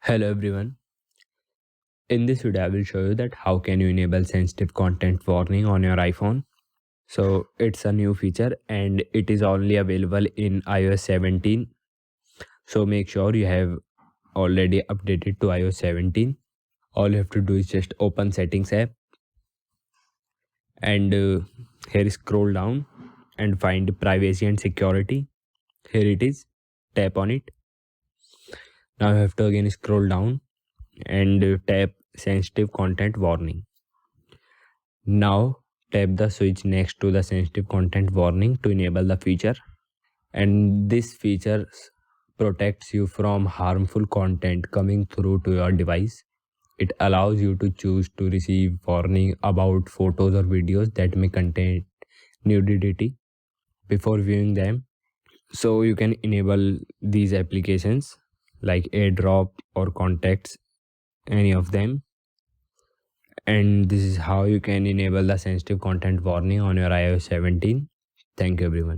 Hello everyone. In this video I will show you that how can you enable sensitive content warning on your iPhone. So it's a new feature and it is only available in iOS 17. So make sure you have already updated to iOS 17. All you have to do is just open settings app and here scroll down and find privacy and security. Here it is. Tap on it. Now you have to again scroll down and tap sensitive content warning. Now tap the switch next to the sensitive content warning to enable the feature, and this feature protects you from harmful content coming through to your device. It allows you to choose to receive warning about photos or videos that may contain nudity before viewing them. So you can enable these applications like AirDrop or Contacts, any of them. And this is how you can enable the sensitive content warning on your iOS 17. Thank you everyone.